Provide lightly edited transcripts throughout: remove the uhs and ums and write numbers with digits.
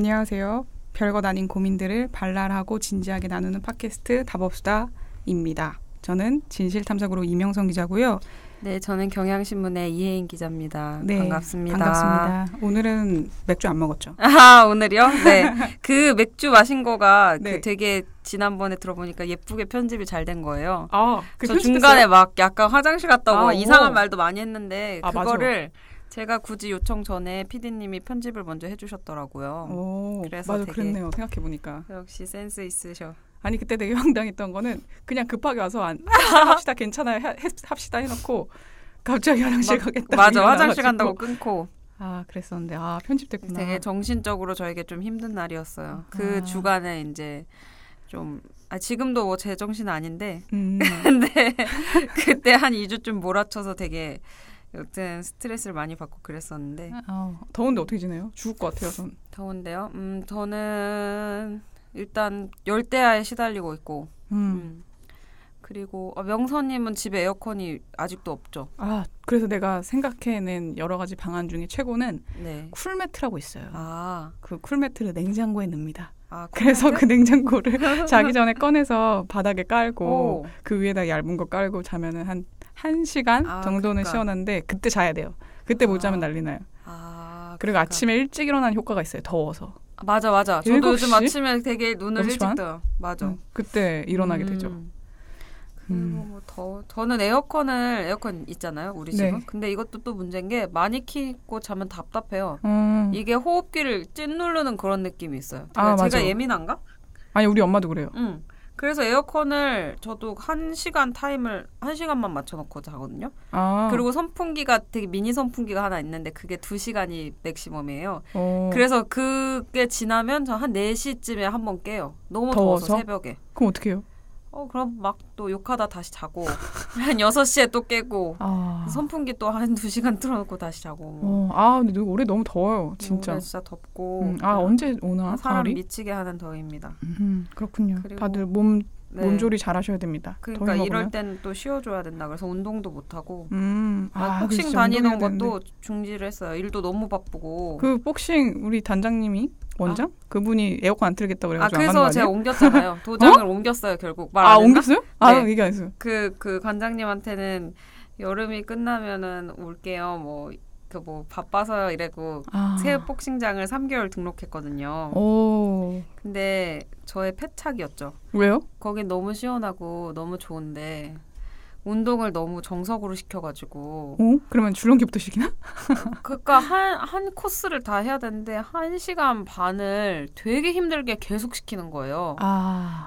안녕하세요. 별것 아닌 고민들을 발랄하고 진지하게 나누는 팟캐스트 답업수다입니다. 저는 진실탐색으로 이명선 기자고요. 네, 저는 경향신문의 이혜인 기자입니다. 네, 반갑습니다. 반갑습니다. 오늘은 맥주 안 먹었죠? 아, 오늘이요? 네. 그 맥주 마신 거가 네. 그 되게 지난번에 들어보니까 예쁘게 편집이 잘 된 거예요. 아, 저 중간에 막 약간 화장실 갔다 오고 이상한 말도 많이 했는데 그거를 맞아. 제가 굳이 요청 전에 PD님이 편집을 먼저 해주셨더라고요. 오, 그래서 맞아, 되게 그랬네요. 생각해보니까. 역시 센스 있으셔. 아니 그때 되게 황당했던 거는 그냥 급하게 와서 합시다 괜찮아요 합시다 해놓고 갑자기 화장실 가겠다. 맞아, 화장실 간다고 끊고. 아, 그랬었는데 편집됐구나. 되게 정신적으로 저에게 좀 힘든 날이었어요. 그 주간에 이제 좀 지금도 뭐 제정신은 아닌데 근데 그때 한 2주쯤 몰아쳐서 되게 여튼 스트레스를 많이 받고 그랬었는데. 더운데 어떻게 지내요? 죽을 것 같아요. 전. 더운데요? 저는 일단 열대야에 시달리고 있고 그리고 명선님은 집에 에어컨이 아직도 없죠? 그래서 내가 생각해낸 여러 가지 방안 중에 최고는 네. 쿨매트라고 있어요. 그 쿨매트를 냉장고에 넣습니다. 그래서 그 냉장고를 자기 전에 꺼내서 바닥에 깔고 그 위에다 얇은 거 깔고 자면은 한 1시간 정도는 그러니까. 시원한데 그때 자야 돼요. 그때 못 자면 난리 나요. 그리고 아침에 일찍 일어나는 효과가 있어요. 더워서. 맞아. 저도 7시? 요즘 아침에 되게 눈을 일찍 떠요. 맞아. 그때 일어나게 되죠. 그리고 저는 에어컨 있잖아요. 우리 집은. 네. 근데 이것도 또 문제인 게 많이 켜고 자면 답답해요. 이게 호흡기를 찐 누르는 그런 느낌이 있어요. 제가 맞아. 예민한가? 아니 우리 엄마도 그래요. 그래서 에어컨을 저도 1시간만 맞춰놓고 자거든요. 그리고 선풍기가 되게 미니 선풍기가 하나 있는데 그게 2시간이 맥시멈이에요. 그래서 그게 지나면 저 한 4시쯤에 한번 깨요. 너무 더워서 새벽에. 그럼 어떻게 해요? 그럼 막 또 욕하다 다시 자고 한 6시에 또 깨고 선풍기 또 한 2시간 틀어놓고 다시 자고. 근데 올해 너무 더워요. 진짜. 올해 진짜 덥고. 언제 오나? 사람 가을이? 미치게 하는 더위입니다. 그렇군요. 다들 몸조리 잘하셔야 됩니다. 그러니까 이럴 땐 또 쉬어줘야 된다. 그래서 운동도 못하고. 복싱 그치, 다니는 것도 중지를 했어요. 일도 너무 바쁘고. 그 복싱 우리 단장님이 원장? 그분이 에어컨 안 틀겠다고 그래가지고 안 가는 거 그래서 아니에요? 제가 옮겼잖아요. 도장을 옮겼어요. 결국. 말 안 했나? 옮겼어요? 네. 얘기 안 했어요. 그 관장님한테는 여름이 끝나면은 올게요. 뭐 바빠서요 이래고 새 복싱장을 3개월 등록했거든요. 근데 저의 패착이었죠. 왜요? 거긴 너무 시원하고 너무 좋은데 운동을 너무 정석으로 시켜가지고. 그러면 줄넘기부터 시키나? 그러니까 한 코스를 다 해야 되는데 1시간 반을 되게 힘들게 계속 시키는 거예요.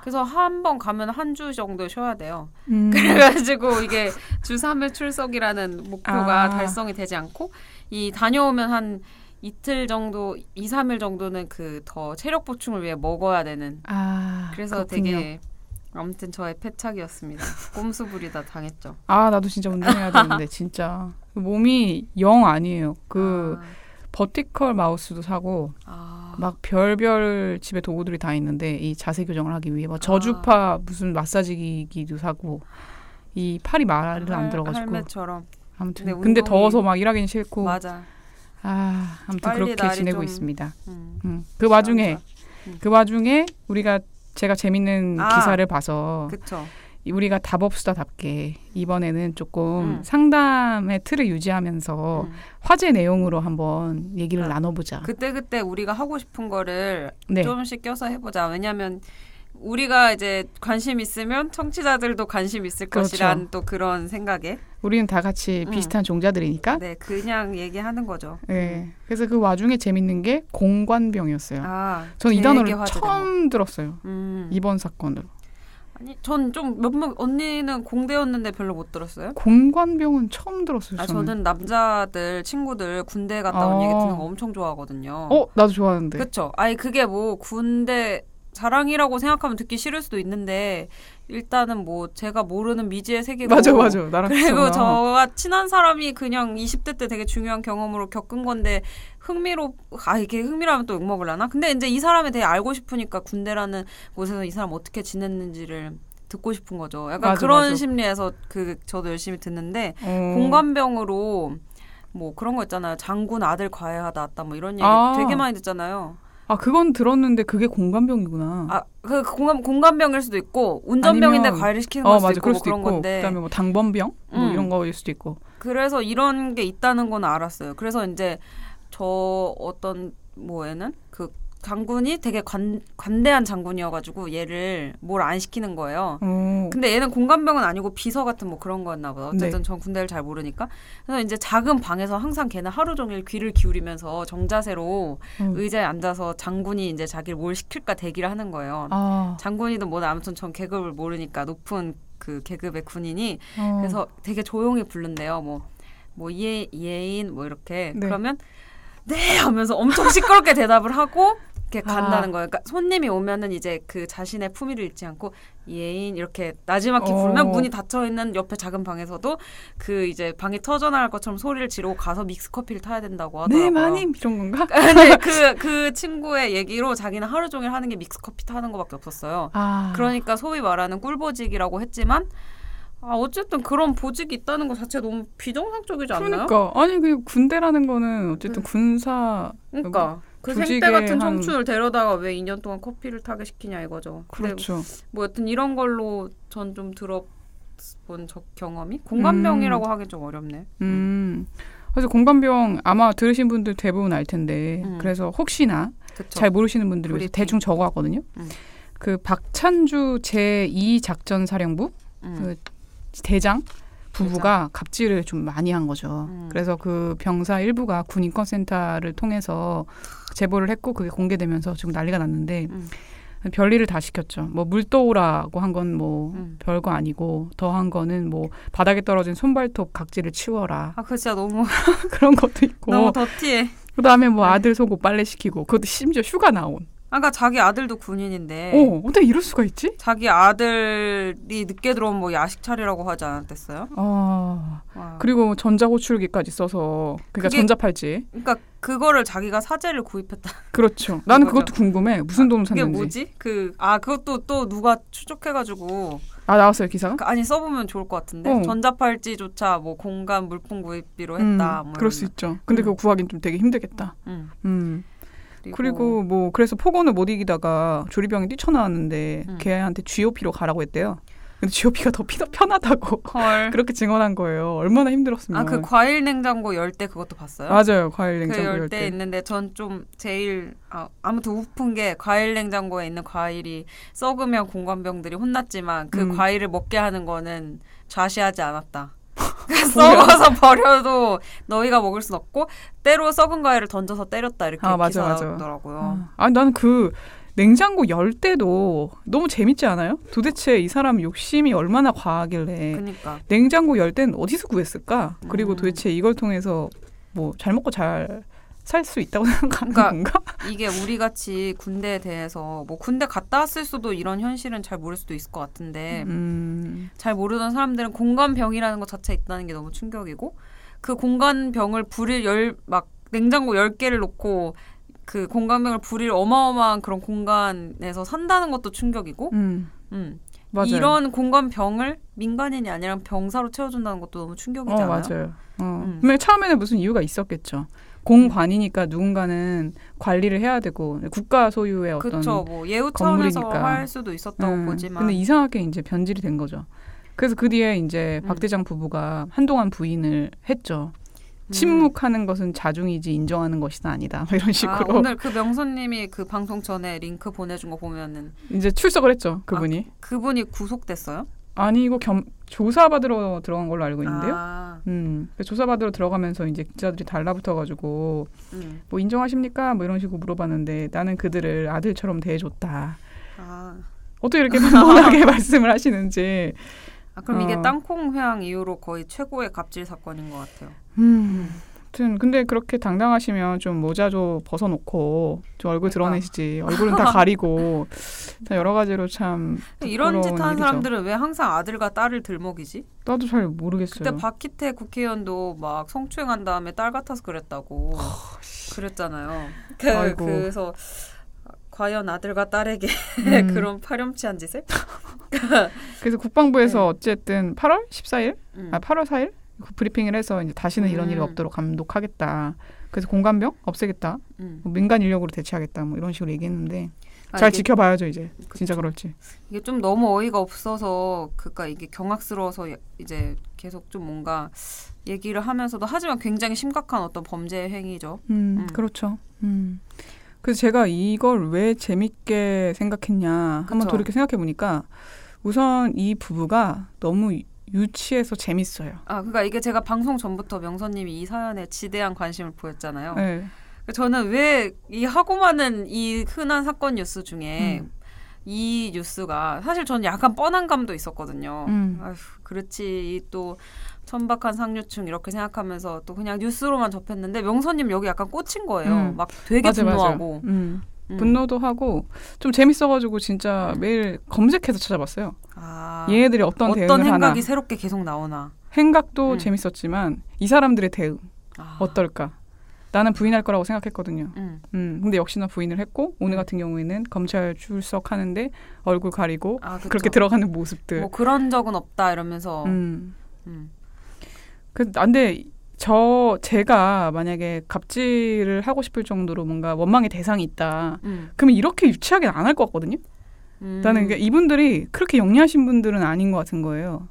그래서 한 번 가면 한 주 정도 쉬어야 돼요. 그래가지고 이게 주 3회 출석이라는 목표가 달성이 되지 않고 다녀오면 한 이틀 정도, 2, 3일 정도는 더 체력 보충을 위해 먹어야 되는. 그래서 그렇군요. 되게 아무튼 저의 패착이었습니다. 꼼수 부리다 당했죠. 나도 진짜 운동해야 되는데 진짜 몸이 영 아니에요. 버티컬 마우스도 사고 막 별별 집에 도구들이 다 있는데 이 자세 교정을 하기 위해 저주파 무슨 마사지기도 사고 이 팔이 말을 안 들어가지고 할매처럼. 아무튼 근데 더워서 막 일하기는 싫고. 맞아. 아무튼 그렇게 지내고 있습니다. 그 그 와중에 제가 재밌는 기사를 봐서 그쵸. 우리가 답업수다답게 이번에는 조금 상담의 틀을 유지하면서 화제 내용으로 한번 얘기를 나눠보자. 그때 우리가 하고 싶은 거를 네. 조금씩 껴서 해보자. 왜냐하면 우리가 이제 관심 있으면 청취자들도 관심 있을 것이란 또 그런 생각에. 우리는 다 같이 비슷한 종자들이니까. 네, 그냥 얘기하는 거죠. 네, 그래서 그 와중에 재밌는 게 공관병이었어요. 저는 이 단어를 처음 들었어요. 이번 사건으로. 아니, 전 좀 언니는 공대였는데 별로 못 들었어요? 공관병은 처음 들었어요. 저는 남자들 친구들 군대 갔다 온 얘기 듣는 거 엄청 좋아하거든요. 나도 좋아하는데. 그렇죠. 그게 뭐 군대 자랑이라고 생각하면 듣기 싫을 수도 있는데 일단은 뭐 제가 모르는 미지의 세계고 맞아 나랑 그리고 저와 친한 사람이 그냥 20대 때 되게 중요한 경험으로 겪은 건데 이게 흥미로우면 또 욕먹으려나? 근데 이제 이 사람에 대해 알고 싶으니까 군대라는 곳에서 이 사람 어떻게 지냈는지를 듣고 싶은 거죠. 약간 그런 심리에서 저도 열심히 듣는데 공관병으로 뭐 그런 거 있잖아요. 장군 아들 과외하다 왔다 뭐 이런 얘기 되게 많이 듣잖아요. 그건 들었는데 그게 공감병이구나. 그 공감병일 수도 있고 운전병인데 과외를 시키는 걸 수도 맞아, 있고 그럴 수도 그런 있고, 건데. 그다음에 뭐 당번병 뭐 이런 거일 수도 있고. 그래서 이런 게 있다는 건 알았어요. 그래서 이제 저 어떤 애는 그 장군이 되게 관대한 장군이어가지고 얘를 뭘 안 시키는 거예요. 근데 얘는 공감병은 아니고 비서 같은 뭐 그런 거였나 보다. 어쨌든 전 군대를 잘 모르니까. 그래서 이제 작은 방에서 항상 걔는 하루 종일 귀를 기울이면서 정자세로 의자에 앉아서 장군이 이제 자기를 뭘 시킬까 대기를 하는 거예요. 장군이든 뭐든 아무튼 전 계급을 모르니까 높은 그 계급의 군인이 그래서 되게 조용히 부른대요. 뭐 예인 뭐 이렇게. 네. 그러면 네 하면서 엄청 시끄럽게 대답을 하고 이렇게 간다는 거예요. 그러니까 손님이 오면은 이제 그 자신의 품위를 잃지 않고 예인 이렇게 나지막히 부르면 문이 닫혀 있는 옆에 작은 방에서도 그 이제 방이 터져 나갈 것처럼 소리를 지르고 가서 믹스 커피를 타야 된다고 하더라고요. 네, 마님 이런 건가? 네, 그 친구의 얘기로 자기는 하루 종일 하는 게 믹스 커피 타는 거밖에 없었어요. 그러니까 소위 말하는 꿀보직이라고 했지만 어쨌든 그런 보직이 있다는 것 자체 너무 비정상적이지 않나요? 그러니까 아니 그 군대라는 거는 어쨌든 군사 그러니까 그 생때 같은 청춘을 데려다가 왜 2년 동안 커피를 타게 시키냐 이거죠. 그렇죠. 뭐 여튼 이런 걸로 전 좀 들어본 경험이 공감병이라고 하긴 좀 어렵네. 그래서 공감병 아마 들으신 분들 대부분 알 텐데 그래서 혹시나 그쵸. 잘 모르시는 분들을 위해서 대충 적어왔거든요. 그 박찬주 제2작전사령부 그 대장 부부가 갑질을 좀 많이 한 거죠. 그래서 그 병사 일부가 군 인권센터를 통해서 제보를 했고 그게 공개되면서 지금 난리가 났는데 별일을 다 시켰죠. 뭐 물도우라고 한 건 뭐 별거 아니고 더한 거는 뭐 바닥에 떨어진 손발톱 각질을 치워라. 그거 진짜 너무 그런 것도 있고. 너무 더티해. 그다음에 뭐 아들 속옷 빨래 시키고 그것도 심지어 휴가 나온. 그러니까 자기 아들도 군인인데 어떻게 이럴 수가 있지? 자기 아들이 늦게 들어오면 뭐 야식 차리라고 하지 않았댔어요? 그리고 전자호출기까지 써서 그러니까 전자팔찌. 그러니까 그거를 자기가 사제를 구입했다. 그렇죠. 나는 그것도 궁금해. 무슨 돈을 샀는지. 그게 뭐지? 그것도 또 누가 추적해가지고 나왔어요 기사가? 아니 써보면 좋을 것 같은데 전자팔찌조차 뭐 공간 물품 구입비로 했다. 뭐 그럴 수 있죠. 근데 그거 구하기는 좀 되게 힘들겠다. 그리고 뭐 그래서 폭언을 못 이기다가 조리병이 뛰쳐나왔는데 걔한테 GOP로 가라고 했대요. 근데 GOP가 더 편하다고 그렇게 증언한 거예요. 얼마나 힘들었으면. 그 과일 냉장고 열 때 그것도 봤어요? 맞아요. 과일 냉장고 그 열 때 있는데 전 좀 제일 아무튼 우픈 게 과일 냉장고에 있는 과일이 썩으면 공관병들이 혼났지만 그 과일을 먹게 하는 거는 좌시하지 않았다. 썩어서 버려도 너희가 먹을 순 없고 때로 썩은 과일을 던져서 때렸다 이렇게 기사더라고요. 나는 그 냉장고 열 때도 너무 재밌지 않아요? 도대체 이 사람 욕심이 얼마나 과하길래 그러니까. 냉장고 열 때는 어디서 구했을까? 그리고 도대체 이걸 통해서 뭐 잘 먹고 잘 살 수 있다고 생각하는 건가? 이게 우리같이 군대에 대해서 뭐 군대 갔다 왔을 수도 이런 현실은 잘 모를 수도 있을 것 같은데 잘 모르던 사람들은 공간병이라는 것 자체에 있다는 게 너무 충격이고 그 공간병을 부릴 냉장고 10개를 놓고 그 공간병을 부릴 어마어마한 그런 공간에서 산다는 것도 충격이고 맞아요. 이런 공간병을 민간인이 아니라 병사로 채워준다는 것도 너무 충격이잖아요. 맞아요. 분명히 처음에는 무슨 이유가 있었겠죠. 공관이니까 누군가는 관리를 해야 되고 국가 소유의 어떤 그쵸, 뭐 예우 차원에서 할 수도 있었다고 보지만 근데 이상하게 이제 변질이 된 거죠. 그래서 그 뒤에 이제 박 대장 부부가 한동안 부인을 했죠. 침묵하는 것은 자중이지 인정하는 것이 아니다. 이런 식으로. 오늘 그 명선님이 그 방송 전에 링크 보내준 거 보면은 이제 출석을 했죠. 그분이. 그분이 구속됐어요? 아니 이거 조사받으러 들어간 걸로 알고 있는데요. 조사받으러 들어가면서 이제 기자들이 달라붙어가지고 뭐 인정하십니까? 뭐 이런 식으로 물어봤는데 나는 그들을 아들처럼 대해줬다. 어떻게 이렇게 평온하게 말씀을 하시는지. 그럼 이게 땅콩 회항 이후로 거의 최고의 갑질 사건인 것 같아요. 아무튼 근데 그렇게 당당하시면 좀 모자 좀 벗어놓고 좀 얼굴 드러내시지. 얼굴은 다 가리고 다 여러 가지로 참 이런 짓 하는 사람들은 왜 항상 아들과 딸을 들먹이지? 나도 잘 모르겠어요. 그때 박희태 국회의원도 막 성추행한 다음에 딸 같아서 그랬다고 그랬잖아요. 그래서 과연 아들과 딸에게 그런 파렴치한 짓을? 그래서 국방부에서 어쨌든 8월 14일? 8월 4일? 브리핑을 해서 이제 다시는 이런 일이 없도록 감독하겠다. 그래서 공관병 없애겠다. 뭐 민간 인력으로 대체하겠다. 뭐 이런 식으로 얘기했는데 잘 지켜봐야죠 이제. 그쵸. 진짜 그럴지. 이게 좀 너무 어이가 없어서 그러니까 이게 경악스러워서 이제 계속 좀 뭔가 얘기를 하면서도 하지만 굉장히 심각한 어떤 범죄 행위죠. 그렇죠. 그래서 제가 이걸 왜 재밌게 생각했냐 한번 돌이켜 생각해 보니까 우선 이 부부가 너무 유치해서 재밌어요. 아, 그러니까 이게 제가 방송 전부터 명선님이 이 사연에 지대한 관심을 보였잖아요. 네. 저는 왜 이 하고 많은 이 흔한 사건 뉴스 중에 이 뉴스가 사실 저는 약간 뻔한 감도 있었거든요. 아휴, 그렇지 또 천박한 상류층 이렇게 생각하면서 또 그냥 뉴스로만 접했는데 명선님 여기 약간 꽂힌 거예요. 막 되게 분노하고. 분노도 하고 좀 재밌어가지고 진짜 매일 검색해서 찾아봤어요. 얘네들이 어떤 대응을 하나. 어떤 행각이 새롭게 계속 나오나. 행각도 재밌었지만 이 사람들의 대응 어떨까. 나는 부인할 거라고 생각했거든요. 근데 역시나 부인을 했고 오늘 같은 경우에는 검찰 출석하는데 얼굴 가리고 그렇게 들어가는 모습들. 뭐 그런 적은 없다 이러면서. 근데 제가 만약에 갑질을 하고 싶을 정도로 뭔가 원망의 대상이 있다. 그러면 이렇게 유치하게는 안 할 것 같거든요. 나는 이분들이 그렇게 영리하신 분들은 아닌 것 같은 거예요.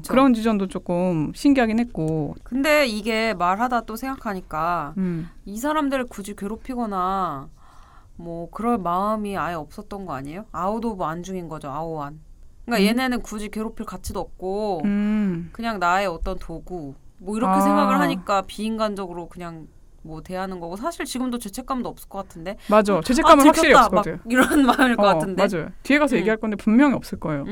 그런 지점도 조금 신기하긴 했고. 근데 이게 말하다 또 생각하니까 이 사람들을 굳이 괴롭히거나 뭐 그럴 마음이 아예 없었던 거 아니에요? 아웃 오브 안중인 거죠. 아오안. 그러니까 얘네는 굳이 괴롭힐 가치도 없고 그냥 나의 어떤 도구 뭐 이렇게 생각을 하니까 비인간적으로 그냥 뭐 대하는 거고 사실 지금도 죄책감도 없을 것 같은데. 맞아. 죄책감은 확실히 없을 것 같아요. 이런 마음일 것 같은데. 맞아요. 뒤에 가서 얘기할 건데 분명히 없을 거예요.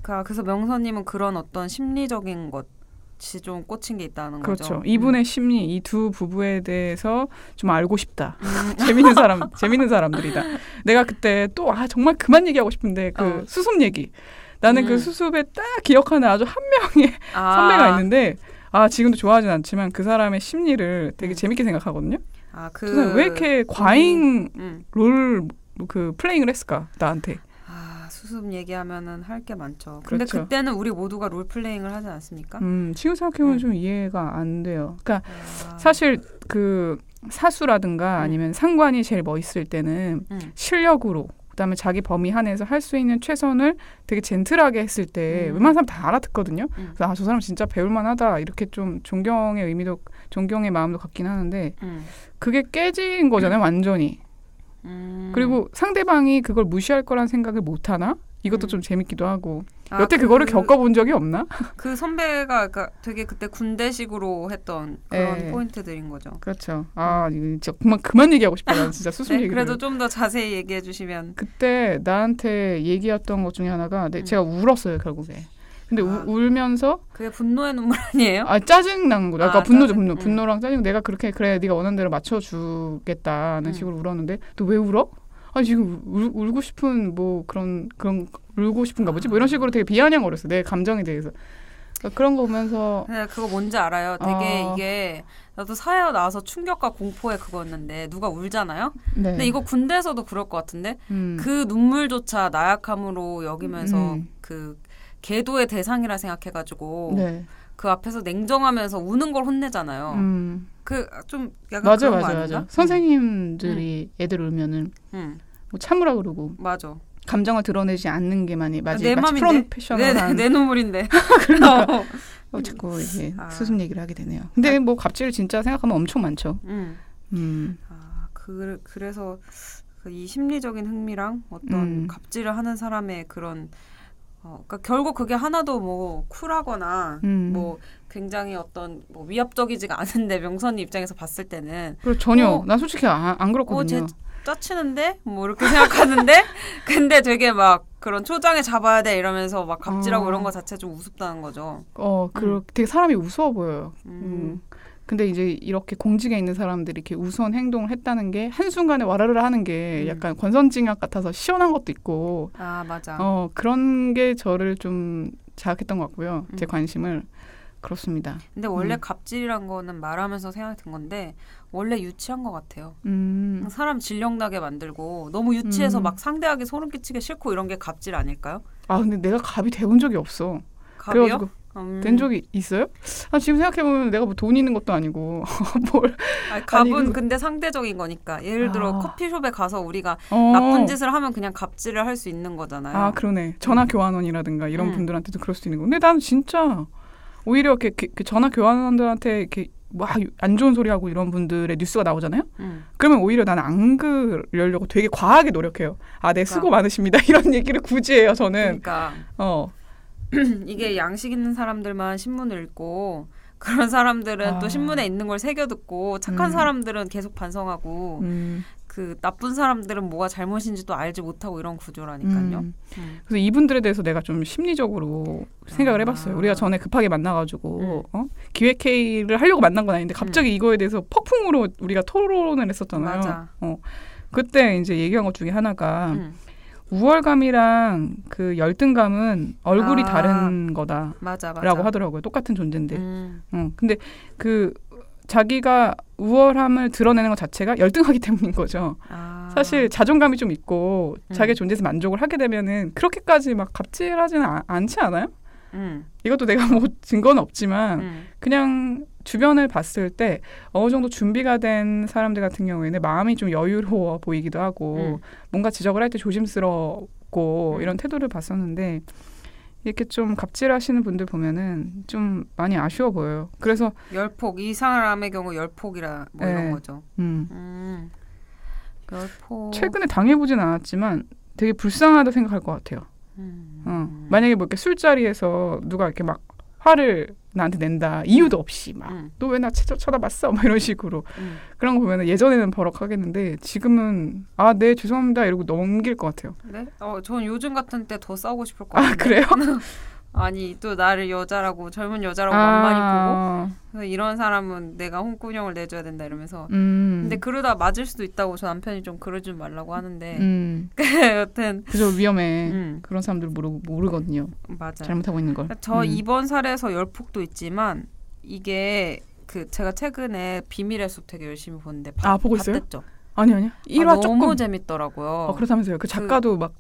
그래서 명선님은 그런 어떤 심리적인 것이 좀 꽂힌 게 있다는 그렇죠. 거죠. 이분의 심리, 이 두 부부에 대해서 좀 알고 싶다. 재밌는 사람들이다. 내가 그때 또 정말 그만 얘기하고 싶은데 그 수습 얘기. 나는 그 수습에 딱 기억하는 아주 한 명의 선배가 있는데 지금도 좋아하진 않지만 그 사람의 심리를 되게 재밌게 생각하거든요. 왜 이렇게 과잉 롤 플레잉을 했을까 나한테. 수습 얘기하면은 할 게 많죠. 근데 그렇죠. 그때는 우리 모두가 롤 플레잉을 하지 않습니까? 지금 생각해보면 좀 이해가 안 돼요. 그러니까 사실 그 사수라든가 아니면 상관이 제일 멋있을 때는 실력으로 그다음에 자기 범위 안에서 할 수 있는 최선을 되게 젠틀하게 했을 때 웬만한 사람 다 알아듣거든요. 그래서 저 사람 진짜 배울만하다 이렇게 좀 존경의 의미도 존경의 마음도 갖긴 하는데 그게 깨진 거잖아요. 완전히. 그리고 상대방이 그걸 무시할 거란 생각을 못하나? 이것도 좀 재밌기도 하고. 여태 그거를 겪어본 적이 없나? 그 선배가 되게 그때 군대식으로 했던 그런 포인트들인 거죠. 그렇죠. 진짜 그만 얘기하고 싶어요. 진짜 수습 얘기를. 그래도 좀 더 자세히 얘기해 주시면. 그때 나한테 얘기했던 것 중에 하나가 제가 울었어요. 결국에. 근데 울면서 그게 분노의 눈물 아니에요? 짜증 나는 거죠. 그러니까 분노죠. 분노랑 짜증. 내가 그렇게 그래 네가 원하는 대로 맞춰주겠다는 식으로 울었는데 또 왜 울어? 지금 울고 싶은 뭐 그런 울고 싶은가 보지? 뭐 이런 식으로 되게 비아냥거렸어. 내 감정에 대해서. 그러니까 그런 거 보면서 그거 뭔지 알아요. 되게 이게 나도 사회에 나와서 충격과 공포의 그거였는데 누가 울잖아요. 네. 근데 이거 군대에서도 그럴 것 같은데 그 눈물조차 나약함으로 여기면서 그 계도의 대상이라 생각해가지고 그 앞에서 냉정하면서 우는 걸 혼내잖아요. 그 좀 약간 맞아, 그런 거 맞아, 아닌가? 맞아. 선생님들이 애들 울면은 뭐 참으라 그러고. 맞아. 감정을 드러내지 않는 게 마치 내 맘인데. 프로페셔널한 내 눈물인데. 그러니까 자꾸 이게 수습 얘기를 하게 되네요. 근데 뭐 갑질 진짜 생각하면 엄청 많죠. 그래서 이 심리적인 흥미랑 어떤 갑질을 하는 사람의 그런 그러니까 결국 그게 하나도 뭐 쿨하거나 뭐 굉장히 어떤 뭐 위압적이지가 않은데 명선이 입장에서 봤을 때는 전혀 난 솔직히 안 그렇거든요. 짜치는데 뭐 이렇게 생각하는데 근데 되게 막 그런 초장에 잡아야 돼 이러면서 막 갑질하고 이런 거 자체 좀 우습다는 거죠. 되게 사람이 우스워 보여요. 근데 이제 이렇게 공직에 있는 사람들이 이렇게 우스운 행동을 했다는 게 한순간에 와르르 하는 게 약간 권선징악 같아서 시원한 것도 있고. 맞아. 그런 게 저를 좀 자극했던 것 같고요. 제 관심을. 그렇습니다. 근데 원래 갑질이란 거는 말하면서 생각이 든 건데 원래 유치한 것 같아요. 사람 질력나게 만들고 너무 유치해서 막 상대하게 소름 끼치게 싫고 이런 게 갑질 아닐까요? 근데 내가 갑이 돼본 적이 없어. 갑이요? 된 적이 있어요? 지금 생각해보면 내가 뭐 돈 있는 것도 아니고 뭘 갑은 근데 상대적인 거니까 예를 들어 커피숍에 가서 우리가 나쁜 짓을 하면 그냥 갑질을 할 수 있는 거잖아요. 그러네. 전화 교환원이라든가 이런 분들한테도 그럴 수 있는 거. 근데 나는 진짜 오히려 이렇게 전화 교환원들한테 이렇게 막 안 좋은 소리 하고 이런 분들의 뉴스가 나오잖아요. 그러면 오히려 나는 안 그러려고 되게 과하게 노력해요. 네, 수고 많으십니다. 이런 얘기를 굳이 해요. 저는. 그러니까 이게 양식 있는 사람들만 신문을 읽고 그런 사람들은 또 신문에 있는 걸 새겨 듣고 착한 사람들은 계속 반성하고 그 나쁜 사람들은 뭐가 잘못인지도 알지 못하고 이런 구조라니까요. 그래서 이분들에 대해서 내가 좀 심리적으로 생각을 해봤어요. 우리가 전에 급하게 만나가지고 기획회의를 하려고 만난 건 아닌데 갑자기 이거에 대해서 폭풍으로 우리가 토론을 했었잖아요. 맞아. 그때 이제 얘기한 것 중에 하나가 우월감이랑 그 열등감은 얼굴이 다른 거다라고 하더라고요. 똑같은 존재인데. 근데 그 자기가 우월함을 드러내는 것 자체가 열등하기 때문인 거죠. 사실 자존감이 좀 있고 자기의 존재에서 만족을 하게 되면은 그렇게까지 막 갑질하지는 않지 않아요? 이것도 내가 뭐 증거는 없지만 그냥 주변을 봤을 때 어느 정도 준비가 된 사람들 같은 경우에는 마음이 좀 여유로워 보이기도 하고 뭔가 지적을 할 때 조심스럽고 이런 태도를 봤었는데 이렇게 좀 갑질하시는 분들 보면은 좀 많이 아쉬워 보여요. 그래서 열폭, 이 사람의 경우 열폭이라 뭐 이런 거죠. 열폭. 최근에 당해보진 않았지만 되게 불쌍하다 생각할 것 같아요. 만약에 뭐 이렇게 술자리에서 누가 이렇게 막 화를 나한테 낸다. 이유도 없이 막 너 왜 나 쳐다봤어? 막 이런 식으로. 그런 거 보면 예전에는 버럭하겠는데 지금은 네 죄송합니다 이러고 넘길 것 같아요. 네? 전 요즘 같은 때 더 싸우고 싶을 것 같은데. 그래요? 아니 또 나를 여자라고 젊은 여자라고 만만히 보고 그래서 이런 사람은 내가 홍군형을 내줘야 된다 이러면서 근데 그러다 맞을 수도 있다고 저 남편이 좀 그러지 말라고 하는데 여튼 그죠 위험해. 그런 사람들 모르거든요. 맞아요. 잘못하고 있는 걸. 저 이번 사례에서 열폭도 있지만 이게 제가 최근에 비밀의 숲 되게 열심히 보는데 보고 있어요? 봤댔죠? 아니요. 1화 너무 조금 재밌더라고요. 그렇다면서요. 그 작가도 막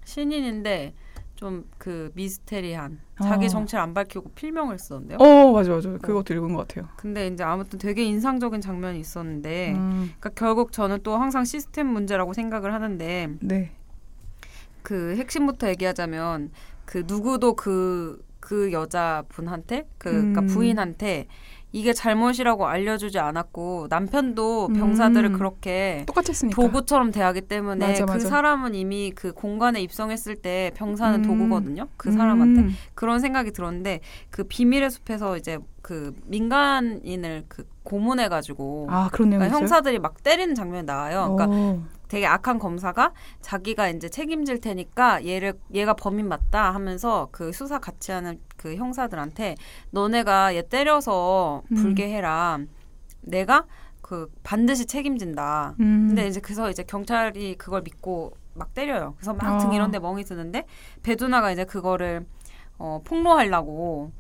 신인인데 좀 그 미스테리한 자기 정체를 안 밝히고 필명을 쓰던데요. 맞아. 그것도 읽은 것 같아요. 근데 이제 아무튼 되게 인상적인 장면이 있었는데 그러니까 결국 저는 또 항상 시스템 문제라고 생각을 하는데 그 핵심부터 얘기하자면 그 누구도 그 여자분한테 그러니까 부인한테 이게 잘못이라고 알려주지 않았고 남편도 병사들을 그렇게 똑같이 했으니까 도구처럼 대하기 때문에 맞아. 그 사람은 이미 그 공간에 입성했을 때 병사는 도구거든요. 그 사람한테 그런 생각이 들었는데 그 비밀의 숲에서 이제 그 민간인을 그 고문해가지고 그런 내용이 그러니까 형사들이 막 때리는 장면이 나와요. 그러니까 되게 악한 검사가 자기가 이제 책임질 테니까 얘가 범인 맞다 하면서 그 수사 같이 하는 그 형사들한테 너네가 얘 때려서 불게 해라. 내가 그 반드시 책임진다. 근데 이제 그래서 이제 경찰이 그걸 믿고 막 때려요. 그래서 막 등 이런 데 멍이 드는데 배두나가 이제 그거를 폭로하려고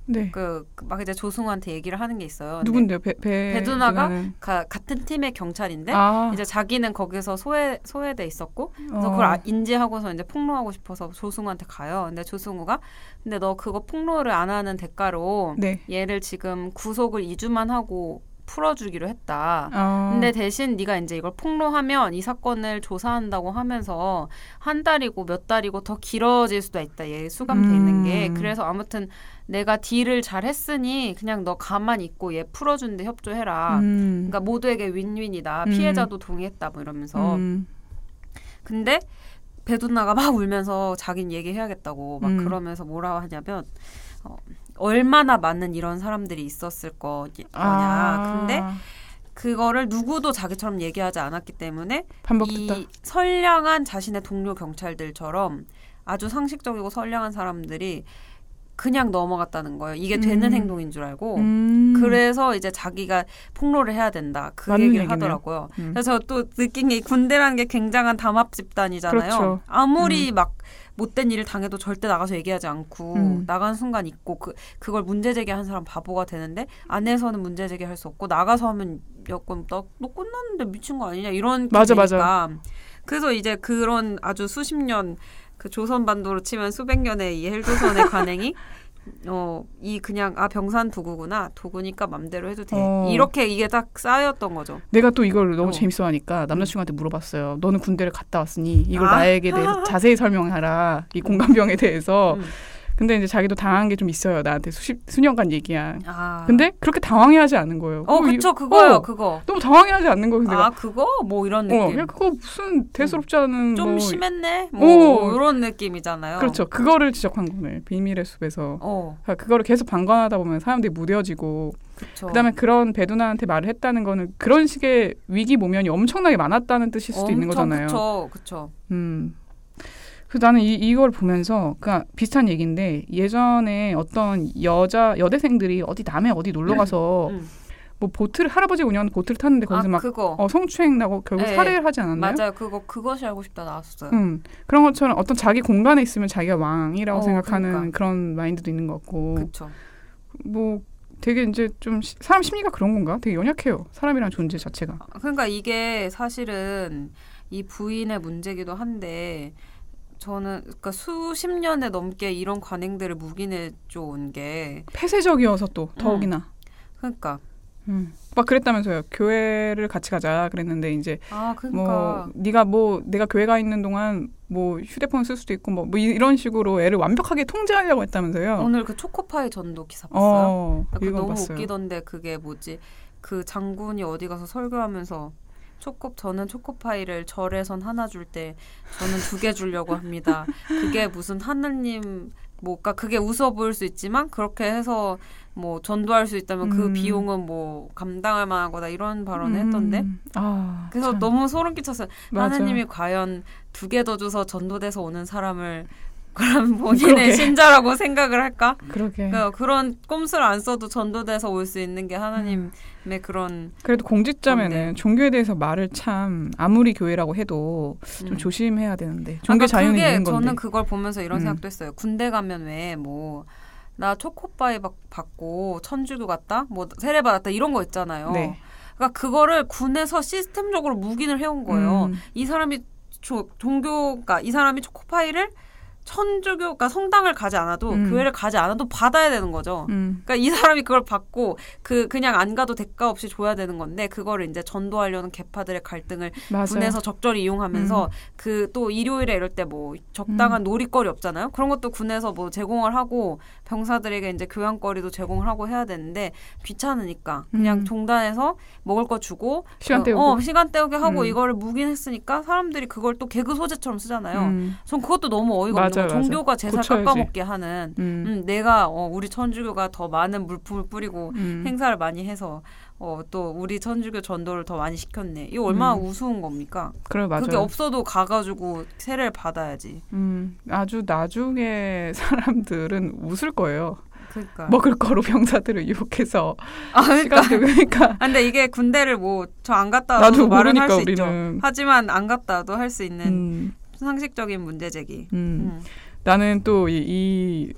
막 이제 조승우한테 얘기를 하는 게 있어요. 누군데요? 배두나가 같은 팀의 경찰인데 이제 자기는 거기서 소외돼 있었고 그래서 그걸 인지하고서 이제 폭로하고 싶어서 조승우한테 가요. 근데 조승우가 근데 너 그거 폭로를 안 하는 대가로 얘를 지금 구속을 2주만 하고 풀어주기로 했다. 근데 대신 네가 이제 이걸 폭로하면 이 사건을 조사한다고 하면서 한 달이고 몇 달이고 더 길어질 수도 있다. 얘 수감돼 있는 게. 그래서 아무튼 내가 딜을 잘 했으니 그냥 너 가만히 있고 얘 풀어주는데 협조해라. 그러니까 모두에게 윈윈이다. 피해자도 동의했다. 뭐 이러면서. 근데 배두나가 막 울면서 자긴 얘기해야겠다고 막 그러면서 뭐라고 하냐면 얼마나 많은 이런 사람들이 있었을 거냐. 근데 그거를 누구도 자기처럼 얘기하지 않았기 때문에 반복됐다. 이 선량한 자신의 동료 경찰들처럼 아주 상식적이고 선량한 사람들이 그냥 넘어갔다는 거예요. 이게 되는 행동인 줄 알고. 그래서 이제 자기가 폭로를 해야 된다. 그 얘기를 얘기네요. 하더라고요. 그래서 또 느낀 게 군대라는 게 굉장한 담합 집단이잖아요. 그렇죠. 아무리 막 못된 일을 당해도 절대 나가서 얘기하지 않고 나간 순간 있고 그걸 문제제기한 사람 바보가 되는데 안에서는 문제제기할 수 없고 나가서 하면 여건 너 끝났는데 미친 거 아니냐 이런 맞아. 그래서 이제 그런 아주 수십 년 그 조선반도로 치면 수백 년의 이 헬조선의 관행이 이 그냥 병산 도구구나. 도구니까 맘대로 해도 돼. 이렇게 이게 딱 쌓였던 거죠. 내가 또 이걸 너무 재밌어 하니까 남자친구한테 물어봤어요. 너는 군대를 갔다 왔으니 이걸 나에게 대해서 자세히 설명하라. 이 공감병에 대해서. 근데 이제 자기도 당한 게 좀 있어요. 나한테 수년간 얘기한. 근데 그렇게 당황해하지 않는 거예요. 그쵸. 그거요. 그거. 너무 당황해하지 않는 거예요. 내가 그거? 뭐 이런 느낌. 야, 그거 무슨 대수롭지 않은 좀 심했네? 뭐 이런 느낌이잖아요. 그렇죠. 그거를 지적한 거네. 비밀의 숲에서. 그러니까 그거를 계속 방관하다 보면 사람들이 무뎌지고 그다음에 그런 배두나한테 말을 했다는 거는 그런 식의 위기 모면이 엄청나게 많았다는 뜻일 수도 있는 거잖아요. 그렇죠. 그래서 나는 이걸 보면서 그러니까 비슷한 얘기인데 예전에 어떤 여대생들이 남해 어디 놀러 가서 뭐 보트를 할아버지가 운영하는 보트를 탔는데 거기서 막 성추행 나고 결국 살해를 하지 않았나요? 맞아요. 그것이 알고 싶다 나왔었어요. 그런 것처럼 어떤 자기 공간에 있으면 자기가 왕이라고 생각하는 그런 마인드도 있는 것 같고. 그렇죠. 뭐 되게 이제 좀 사람 심리가 그런 건가? 되게 연약해요. 사람이란 존재 자체가. 그러니까 이게 사실은 이 부인의 문제기도 한데 저는 그러니까 수십 년에 넘게 이런 관행들을 묵인해줘 온 게 폐쇄적이어서 또 더욱이나. 그러니까. 막 그랬다면서요. 교회를 같이 가자 그랬는데 이제 그러니까. 내가 교회 가 있는 동안 뭐 휴대폰 쓸 수도 있고 뭐 이런 식으로 애를 완벽하게 통제하려고 했다면서요. 오늘 그 초코파이 전도 기사 봤어요? 너무 봤어요. 웃기던데 그게 뭐지? 그 장군이 어디 가서 설교하면서 저는 초코파이를 절에선 하나 줄 때 저는 2개 주려고 합니다. 그게 무슨 하느님 그러니까 그게 우스워 보일 수 있지만 그렇게 해서 뭐 전도할 수 있다면 그 비용은 뭐 감당할 만한 거다 이런 발언을 했던데. 그래서 참. 너무 소름 끼쳤어요. 맞아. 하느님이 과연 2개 더 줘서 전도돼서 오는 사람을 그럼 본인의 신자라고 생각을 할까? 그러게. 그런 꼼수를 안 써도 전도돼서 올 수 있는 게 하나님의 그런. 그래도 공직자면은 종교에 대해서 말을 참 아무리 교회라고 해도 좀 조심해야 되는데 종교 자유는 있는 건데. 저는 그걸 보면서 이런 생각도 했어요. 군대 가면 왜 나 초코바이 받고 천주교 갔다, 뭐 세례 받았다 이런 거 있잖아요. 네. 그러니까 그거를 군에서 시스템적으로 묵인을 해온 거예요. 이 사람이 종교가 이 사람이 초코파이를 천주교가 성당을 가지 않아도 교회를 가지 않아도 받아야 되는 거죠. 그러니까 이 사람이 그걸 받고 그냥 안 가도 대가 없이 줘야 되는 건데 그거를 이제 전도하려는 계파들의 갈등을 군에서 적절히 이용하면서 그 또 일요일에 이럴 때 뭐 적당한 놀이거리 없잖아요. 그런 것도 군에서 뭐 제공을 하고 병사들에게 이제 교양거리도 제공을 하고 해야 되는데 귀찮으니까 그냥 종단에서 먹을 거 주고 시간 때우게 하고 이거를 묵인했으니까 사람들이 그걸 또 개그 소재처럼 쓰잖아요. 전 그것도 너무 어이가 없는 거예요. 종교가 제사 깎아먹게 하는 내가 우리 천주교가 더 많은 물품을 뿌리고 행사를 많이 해서 또 우리 천주교 전도를 더 많이 시켰네. 이거 얼마나 우스운 겁니까? 그래, 맞아요. 그게 없어도 가가지고 세례를 받아야지. 아주 나중에 사람들은 웃을 거예요. 그러니까. 먹을 거로 병사들을 유혹해서 그러니까. 시간 그러니까. 근데 이게 군대를 저 안 갔다 와도 나도 말은 할 수 우리는. 있죠. 하지만 안 갔다 와도 할 수 있는 상식적인 문제 제기. 나는 또 이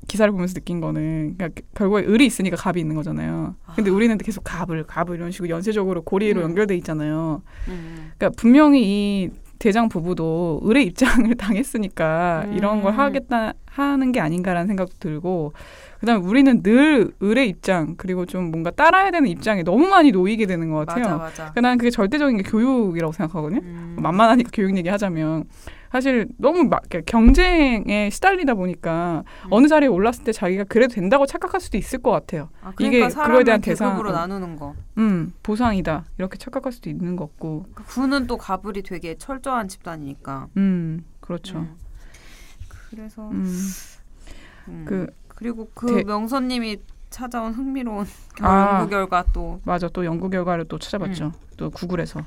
기사를 보면서 느낀 거는 그러니까 결국에 을이 있으니까 갑이 있는 거잖아요. 근데 우리는 계속 갑을 이런 식으로 연쇄적으로 고리로 연결돼 있잖아요. 그러니까 분명히 이 대장 부부도 을의 입장을 당했으니까 이런 걸 하는 게 아닌가라는 생각도 들고 그다음에 우리는 늘 을의 입장 그리고 좀 뭔가 따라야 되는 입장에 너무 많이 놓이게 되는 것 같아요. 맞아. 그러니까 나는 그게 절대적인 게 교육이라고 생각하거든요. 만만하니까 교육 얘기하자면 사실 너무 경쟁에 시달리다 보니까 어느 자리에 올랐을 때 자기가 그래도 된다고 착각할 수도 있을 것 같아요. 그러니까 이게 그거에 대한 계급으로 나누는 거. 보상이다 이렇게 착각할 수도 있는 것 같고. 군은 또 가불이 되게 철저한 집단이니까. 그렇죠. 그래서 그리고 명선님이 찾아온 흥미로운 연구 결과 또 맞아 또 연구 결과를 또 찾아봤죠. 또 구글에서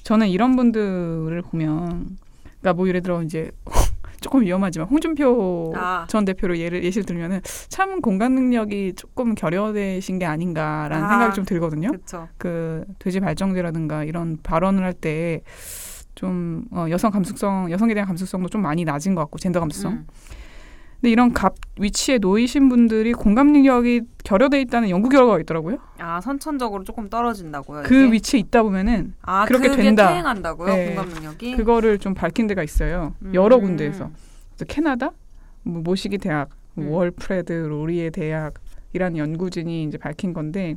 저는 이런 분들을 보면 그러니까 뭐 예를 들어 이제 조금 위험하지만 홍준표 전 대표로 예시를 들면은 참 공감 능력이 조금 결여되신 게 아닌가라는 생각이 좀 들거든요. 그쵸. 그 돼지 발정제라든가 이런 발언을 할 때 좀 여성에 대한 감수성도 좀 많이 낮은 것 같고 젠더 감수성. 근데 이런 갑 위치에 놓이신 분들이 공감 능력이 결여돼 있다는 연구 결과가 있더라고요. 선천적으로 조금 떨어진다고요? 그 위치에 있다 보면은 그렇게 된다. 퇴행한다고요? 네. 공감 능력이? 그거를 좀 밝힌 데가 있어요. 여러 군데에서. 그래서 캐나다, 모시기 대학, 월프레드 로리에 대학이라는 연구진이 이제 밝힌 건데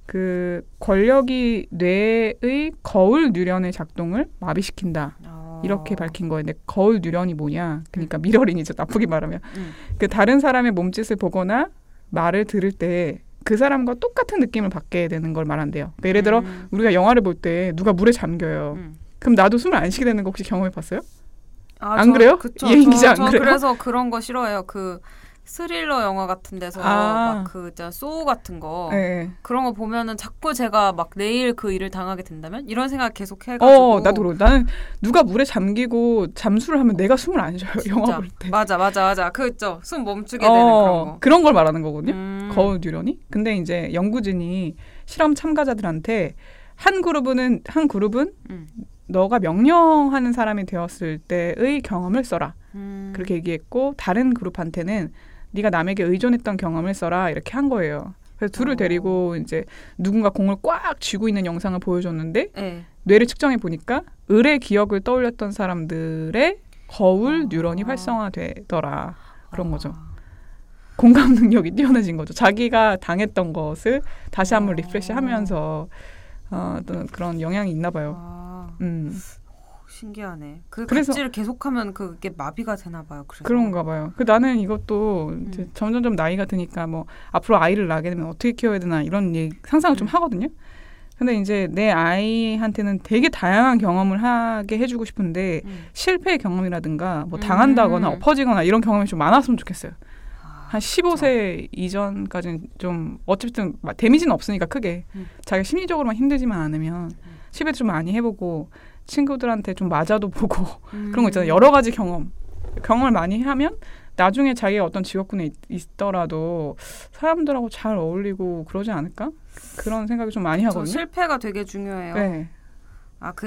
그 권력이 뇌의 거울 뉴런의 작동을 마비시킨다. 이렇게 밝힌 거예요. 근데 거울 뉴런이 뭐냐? 그러니까 미러링이죠. 나쁘게 말하면. 그 다른 사람의 몸짓을 보거나 말을 들을 때 그 사람과 똑같은 느낌을 받게 되는 걸 말한대요. 그러니까 예를 들어 우리가 영화를 볼 때 누가 물에 잠겨요. 그럼 나도 숨을 안 쉬게 되는 거 혹시 경험해 봤어요? 안 그래요? 그쵸. 이혜인 기자 안 그래요? 그래서 그런 거 싫어해요. 그 스릴러 영화 같은 데서 막 그 소우 같은 거 그런 거 보면은 자꾸 제가 막 내일 그 일을 당하게 된다면 이런 생각 계속 해가지고 나는 누가 물에 잠기고 잠수를 하면 내가 숨을 안 쉬어요. 영화 볼 때. 맞아 그죠. 숨 멈추게 되는 그런 거. 그런 걸 말하는 거거든요. 거울 뉴런이. 근데 이제 연구진이 실험 참가자들한테 한 그룹은 너가 명령하는 사람이 되었을 때의 경험을 써라. 그렇게 얘기했고 다른 그룹한테는 네가 남에게 의존했던 경험을 써라 이렇게 한 거예요. 그래서 둘을 데리고 이제 누군가 공을 꽉 쥐고 있는 영상을 보여줬는데 뇌를 측정해 보니까 을의 기억을 떠올렸던 사람들의 거울 뉴런이 활성화되더라. 그런 거죠. 공감 능력이 뛰어나진 거죠. 자기가 당했던 것을 다시 한번 리프레시하면서 어떤 그런 영향이 있나 봐요. 신기하네. 그래서 갑질을 계속하면 그게 마비가 되나 봐요. 그래서. 그런가 봐요. 나는 이것도 이제 점점점 나이가 드니까 뭐 앞으로 아이를 낳게 되면 어떻게 키워야 되나 이런 상상을 좀 하거든요. 근데 이제 내 아이한테는 되게 다양한 경험을 하게 해주고 싶은데 실패의 경험이라든가 뭐 당한다거나 엎어지거나 이런 경험이 좀 많았으면 좋겠어요. 한 15세 이전까지는 좀 어쨌든 데미지는 없으니까 크게 자기가 심리적으로만 힘들지만 않으면 실패 좀 많이 해보고 친구들한테 좀 맞아도 보고 그런 거 있잖아요. 여러 가지 경험을 많이 하면 나중에 자기가 어떤 직업군에 있더라도 사람들하고 잘 어울리고 그러지 않을까? 그런 생각이 좀 많이 하거든요. 실패가 되게 중요해요. 네.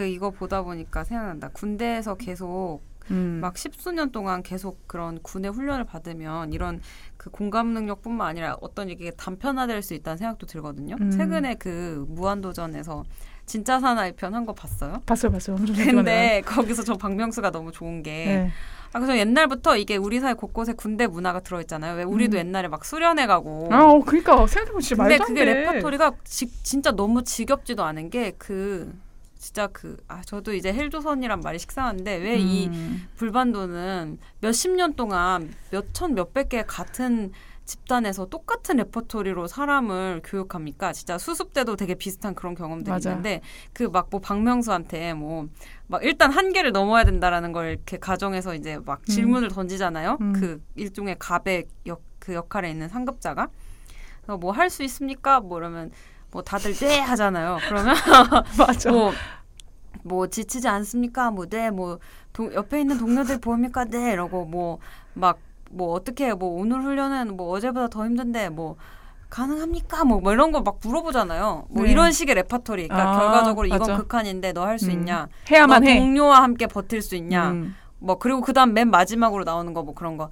이거 보다 보니까 생각난다. 군대에서 계속 막 10수년 동안 계속 그런 군의 훈련을 받으면 이런 그 공감 능력뿐만 아니라 어떤 이게 단편화될 수 있다는 생각도 들거든요. 최근에 그 무한도전에서 진짜 사나이 편 한 거 봤어요? 봤어요. 근데 거기서 저 박명수가 너무 좋은 게 그래서 옛날부터 이게 우리 사회 곳곳에 군대 문화가 들어있잖아요. 왜 우리도 옛날에 막 수련회 가고. 그러니까 생각해보면 진짜 말도 안 돼. 근데 그게 레퍼토리가 진짜 너무 지겹지도 않은 게 저도 이제 헬조선이란 말이 식상한데 왜 이 불반도는 몇십 년 동안 몇천 몇백 개 같은 집단에서 똑같은 레퍼토리로 사람을 교육합니까? 진짜 수습 때도 되게 비슷한 그런 경험들이 있는데 뭐 박명수한테 막 일단 한계를 넘어야 된다라는 걸 이렇게 가정해서 이제 막 질문을 던지잖아요. 그 일종의 갑의 그 역할에 있는 상급자가 뭐 할 수 있습니까? 이러면 다들 네 하잖아요. 그러면 맞아. 뭐 지치지 않습니까? 옆에 있는 동료들 보입니까? 네 이러고 어떻게 오늘 훈련은 어제보다 더 힘든데 가능합니까? 이런 거 막 물어보잖아요. 이런 식의 레퍼토리. 그러니까 결과적으로 이건 극한인데 너 할 수 있냐? 해야만 해. 동료와 함께 버틸 수 있냐? 그리고 그다음 맨 마지막으로 나오는 거 그런 거.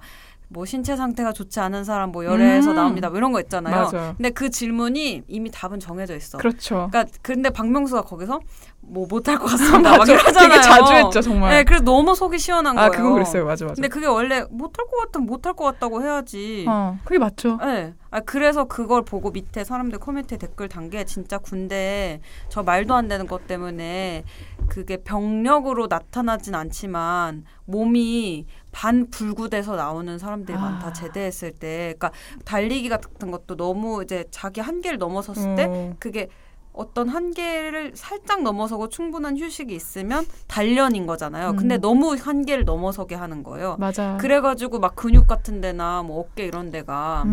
신체 상태가 좋지 않은 사람 열애에서 나옵니다. 이런 거 있잖아요. 맞아요. 근데 그 질문이 이미 답은 정해져 있어. 그렇죠. 근데 박명수가 거기서 못할 것 같습니다. 막 이러잖아요. 되게 자주 했죠, 정말. 네, 그래서 너무 속이 시원한 거예요. 그건 그랬어요. 맞아. 근데 그게 원래 못할 것 같으면 못할 것 같다고 해야지. 그게 맞죠. 네. 그래서 그걸 보고 밑에 사람들 커뮤니티에 댓글 단 게 진짜 군대에 저 말도 안 되는 것 때문에 그게 병력으로 나타나진 않지만 몸이 반불구돼서 나오는 사람들이 많다. 제대했을 때. 그러니까 달리기 같은 것도 너무 이제 자기 한계를 넘어섰을 때 그게 어떤 한계를 살짝 넘어서고 충분한 휴식이 있으면 단련인 거잖아요. 근데 너무 한계를 넘어서게 하는 거예요. 맞아. 그래가지고 막 근육 같은 데나 어깨 이런 데가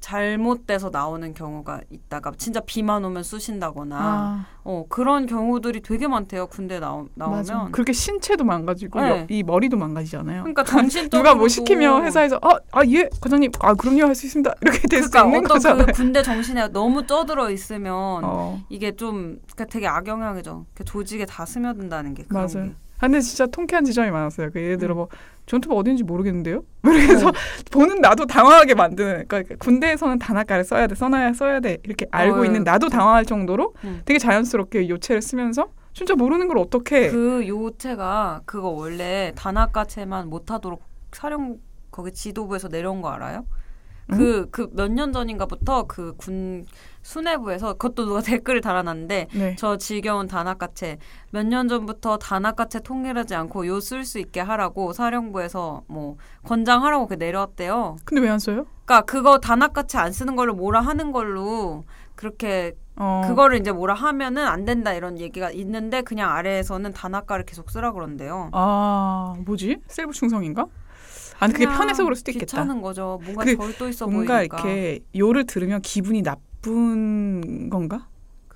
잘못돼서 나오는 경우가 있다가 진짜 비만 오면 쑤신다거나 그런 경우들이 되게 많대요. 군대 나오면. 맞아. 그렇게 신체도 망가지고 이 머리도 망가지잖아요. 그러니까 정신적으로 누가 뭐 시키면 회사에서 예 과장님 그럼요 할 수 있습니다 이렇게 될 수 있는 거잖아요. 그 군대 정신에 너무 쪄들어 있으면 이게 좀 되게 악영향이죠. 조직에 다 스며든다는 게 그런 맞아요. 게. 근데 진짜 통쾌한 지점이 많았어요. 예를 들어 전투가 어딘지 모르겠는데요. 그래서 보는 나도 당황하게 만드는. 그러니까 군대에서는 단아까를 써야 돼 이렇게 알고 있는 나도 당황할 정도로 되게 자연스럽게 요체를 쓰면서 진짜 모르는 걸 어떻게. 그 요체가 그거 원래 단아까체만 못하도록 거기 지도부에서 내려온 거 알아요? 그 몇 년 전인가부터 그 군 수뇌부에서 그것도 누가 댓글을 달아놨는데 네. 저 지겨운 단학가채 몇 년 전부터 단학가채 통일하지 않고 요 쓸 수 있게 하라고 사령부에서 뭐 권장하라고 그 내려왔대요. 근데 왜 안 써요? 그러니까 그거 단학가채 안 쓰는 걸로 뭐라 하는 걸로 그렇게 그거를 이제 뭐라 하면은 안 된다 이런 얘기가 있는데 그냥 아래에서는 단학가를 계속 쓰라 그런대요. 아 뭐지? 셀프 충성인가? 아니 그게 편해서 그럴 수도 있겠다. 귀찮은 거죠. 뭔가 절도 있어 뭔가 보이니까. 이렇게 요를 들으면 기분이 나쁜 건가?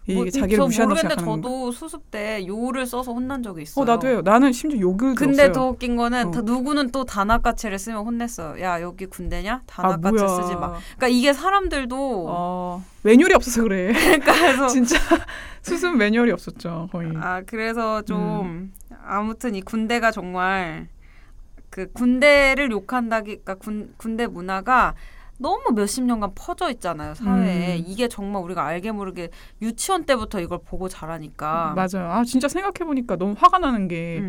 이게 자기를 무시한다고 생각하는 건가? 저도 수습 때 요를 써서 혼난 적이 있어요. 나도요. 나는 심지어 욕을 들었어요. 근데 더 웃긴 거는 누구는 또 단학가채를 쓰면 혼냈어요. 야 여기 군대냐? 단학가채 쓰지 마. 그러니까 이게 사람들도 매뉴얼이 없어서 그래. 그래서 진짜 수습 매뉴얼이 없었죠 거의. 그래서 좀 아무튼 이 군대가 정말 그 군대를 욕한다기, 그러니까 군대 문화가 너무 몇십 년간 퍼져 있잖아요 사회에. 이게 정말 우리가 알게 모르게 유치원 때부터 이걸 보고 자라니까. 맞아요. 진짜 생각해보니까 너무 화가 나는 게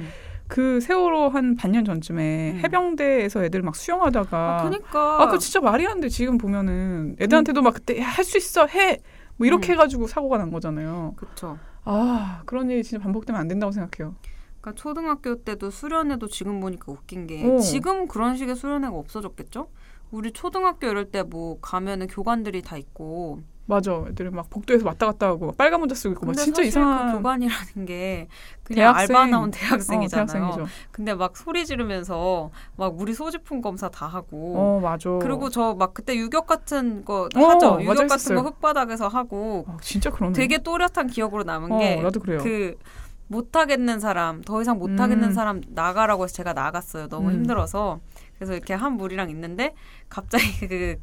그 세월호 한 반년 전쯤에 해병대에서 애들 막 수영하다가 그러니까 그거 진짜 말이 안 돼. 지금 보면은 애들한테도 막 그때 할 수 있어 해 뭐 이렇게 해가지고 사고가 난 거잖아요. 그렇죠. 그런 일이 진짜 반복되면 안 된다고 생각해요. 그러니까 초등학교 때도 수련회도 지금 보니까 웃긴 게 지금 그런 식의 수련회가 없어졌겠죠? 우리 초등학교 이럴 때 뭐 가면은 교관들이 다 있고. 맞아. 애들이 막 복도에서 왔다 갔다 하고 빨간 모자 쓰고 있고 막 진짜 이상한. 그 교관이라는 게 그냥 대학생. 알바 나온 대학생이잖아요. 대학생이죠. 근데 막 소리 지르면서 막 우리 소지품 검사 다 하고. 맞아. 그리고 저 막 그때 유격 같은 거 하죠. 유격 같은 했었어요. 거 흙바닥에서 하고. 진짜 그러네. 되게 또렷한 기억으로 남은 게 나도 그래요. 그 못하겠는 사람, 더 이상 못하겠는 사람 나가라고 해서 제가 나갔어요. 너무 힘들어서. 그래서 이렇게 한 무리랑 있는데 갑자기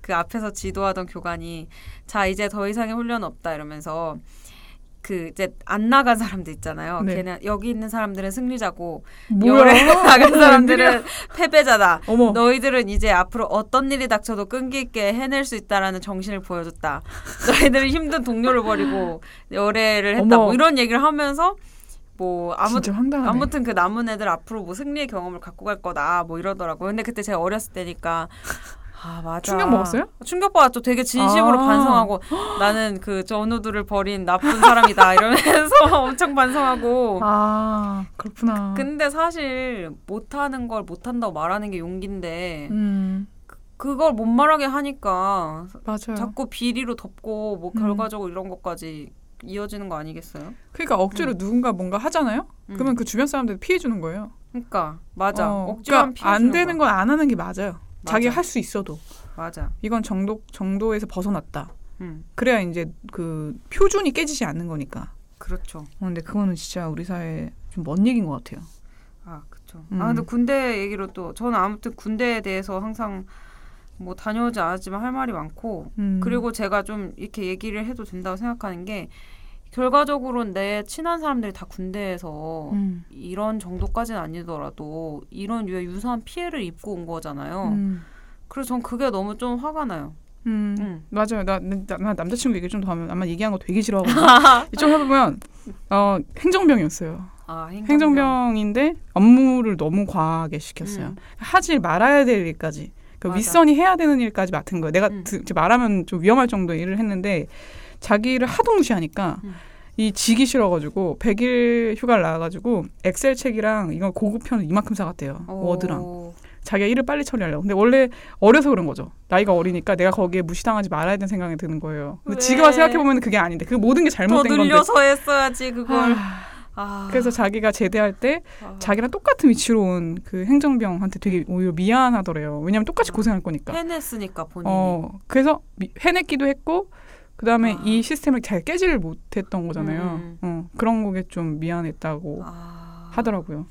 그 앞에서 지도하던 교관이 자 이제 더 이상의 훈련 없다 이러면서 그 이제 안 나간 사람들 있잖아요. 네. 걔네 여기 있는 사람들은 승리자고 뭐야? 열에 나간 사람들은 패배자다. 어머. 너희들은 이제 앞으로 어떤 일이 닥쳐도 끈기 있게 해낼 수 있다라는 정신을 보여줬다. 너희들은 힘든 동료를 버리고 열애를 했다. 뭐 이런 얘기를 하면서 뭐 아무튼 그 남은 애들 앞으로 뭐 승리의 경험을 갖고 갈 거다 뭐 이러더라고요. 근데 그때 제가 어렸을 때니까 맞아. 충격 먹었어요? 충격 받았죠. 되게 진심으로 반성하고 나는 그 전우들을 버린 나쁜 사람이다 이러면서 엄청 반성하고. 그렇구나. 근데 사실 못하는 걸 못한다고 말하는 게 용기인데 그걸 못 말하게 하니까 맞아요. 자꾸 비리로 덮고 뭐 결과적으로 이런 것까지 이어지는 거 아니겠어요? 그러니까 억지로 누군가 뭔가 하잖아요? 그러면 그 주변 사람들 피해 주는 거예요. 그러니까 맞아. 억지로 그러니까 피해 안 되는 건 안 하는 게 맞아요. 자기가 할 수 있어도. 맞아. 이건 정도에서 벗어났다. 그래야 이제 그 표준이 깨지지 않는 거니까. 그렇죠. 근데 그거는 진짜 우리 사회에 좀 먼 얘기인 것 같아요. 그렇죠. 근데 군대 얘기로 또 저는 아무튼 군대에 대해서 항상 뭐 다녀오지 않았지만 할 말이 많고 그리고 제가 좀 이렇게 얘기를 해도 된다고 생각하는 게 결과적으로는 내 친한 사람들이 다 군대에서 이런 정도까지는 아니더라도 이런 유의 유사한 피해를 입고 온 거잖아요. 그래서 전 그게 너무 좀 화가 나요. 맞아요. 나 남자친구 얘기 좀 더 하면 아마 얘기한 거 되게 싫어하거든요. 좀 해보면 행정병이었어요. 행정병인데 업무를 너무 과하게 시켰어요. 하지 말아야 될 일까지. 그러니까 윗선이 해야 되는 일까지 맡은 거예요. 내가 말하면 좀 위험할 정도의 일을 했는데 자기를 하도 무시하니까 이 지기 싫어가지고 100일 휴가를 나와가지고 엑셀 책이랑 이거 고급편을 이만큼 사갔대요. 워드랑. 자기가 일을 빨리 처리하려고. 근데 원래 어려서 그런 거죠. 나이가 어리니까 내가 거기에 무시당하지 말아야 되는 생각이 드는 거예요. 근데 지금 와서 생각해보면 그게 아닌데 그 모든 게 잘못된 건데. 더 늘려서 했어야지 그걸. 그래서 자기가 제대할 때 자기랑 똑같은 위치로 온 그 행정병한테 되게 오히려 미안하더래요. 왜냐면 똑같이 고생할 거니까. 해냈으니까 본인이. 그래서 해냈기도 했고 그다음에 이 시스템을 잘 깨지를 못했던 거잖아요. 그런 거에 좀 미안했다고 하더라고요.